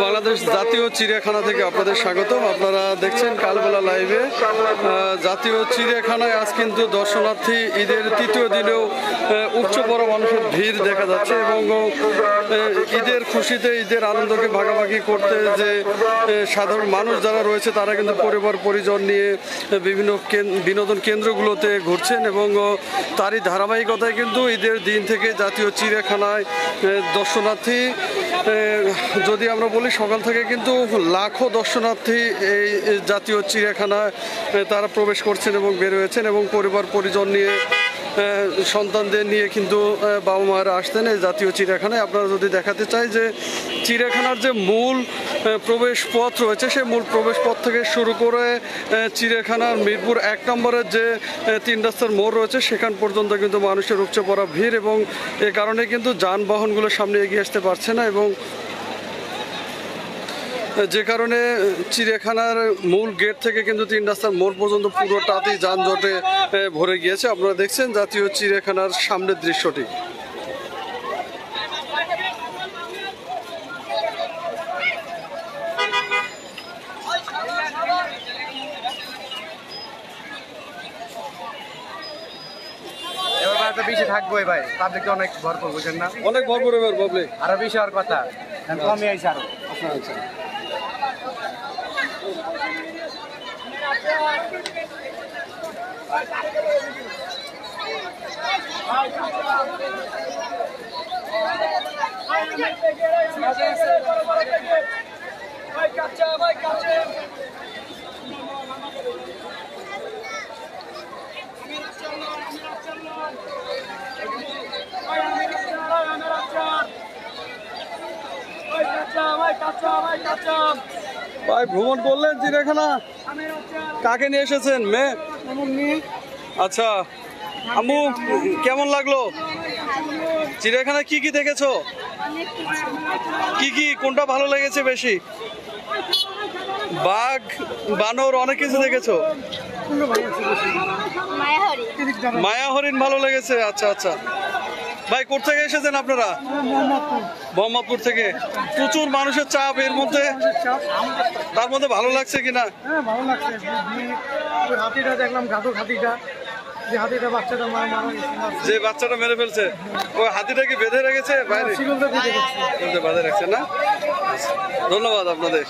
বাংলাদেশ জাতীয় চিড়িয়াখানা থেকে আপনাদের স্বাগতম। আপনারা দেখছেন কালবেলা লাইভে। জাতীয় চিড়িয়াখানায় আজ কিন্তু দর্শনার্থী ঈদের তৃতীয় দিনেও উপচে পড়া মানুষের ভিড় দেখা যাচ্ছে এবং ঈদের খুশিতে ঈদের আনন্দকে ভাগাভাগি করতে যে সাধারণ মানুষ যারা রয়েছে তারা কিন্তু পরিবার পরিজন নিয়ে বিভিন্ন বিনোদন কেন্দ্রগুলোতে ঘুরছেন এবং তারই ধারাবাহিকতায় কিন্তু ঈদের দিন থেকে জাতীয় চিড়িয়াখানায় দর্শনার্থী, যদি আমরা বলি সকাল থেকে কিন্তু লাখো দর্শনার্থী এই জাতীয় চিড়িয়াখানায় তারা প্রবেশ করছেন এবং বের হয়েছেন এবং পরিবার পরিজন নিয়ে সন্তানদের নিয়ে কিন্তু বাবা মায়েরা আসতেন এই জাতীয় চিড়িয়াখানায়। আপনারা যদি দেখাতে চাই যে চিড়িয়াখানার যে মূল প্রবেশ পথ রয়েছে সেই মূল প্রবেশ পথ থেকে শুরু করে চিড়িয়াখানার মিরপুর 1 নম্বরের যে 3 রাস্তার মোড় রয়েছে সেখান পর্যন্ত কিন্তু মানুষের উপচে পড়া ভিড় এবং এ কারণে কিন্তু যানবাহনগুলো সামনে এগিয়ে আসতে পারছে না এবং যে কারণে চিড়িয়াখানার মূল গেট থেকে কিন্তু 3 রাস্তার মোড় পর্যন্ত পুরোটাতেই যানজটে ভরে গিয়েছে। আপনারা দেখছেন জাতীয় চিড়িয়াখানার সামনের দৃশ্যটি। বেশি থাকবোই ভাই, পাবলিক অনেক ভরপুর, বুঝেন না? অনেক ভরপুর এবার পাবলিক, আরো বেশি হওয়ার কথা, কমই আইছে আরো। আচ্ছা ভাই, ভ্রমণ করলেন চিড়িয়াখানা, কাকে নিয়ে এসেছেন? মেয়ে? আচ্ছা আম্মু, কেমন লাগলো চিড়িয়াখানা? কি কি দেখেছো? কি কোনটা ভালো লেগেছে বেশি? বাঘ, বানর, অনেক কিছু দেখেছো? মায়া হরিণ ভালো লেগেছে। আচ্ছা আচ্ছা ভাই, কোথেকে এসেছেন আপনারা? মোহাম্মদপুর থেকে। প্রচুর মানুষের চাপ এর মধ্যে, তার মধ্যে ভালো লাগছে কিনা? ভালো লাগছে। হাতিটা দেখলাম, ঘাতক হাতিটা, যে বাচ্চাটা মেরে ফেলছে, ওই হাতিটা কি বেঁধে রেখেছে বাইরে? বেঁধে রাখছে না? ধন্যবাদ আপনাদের।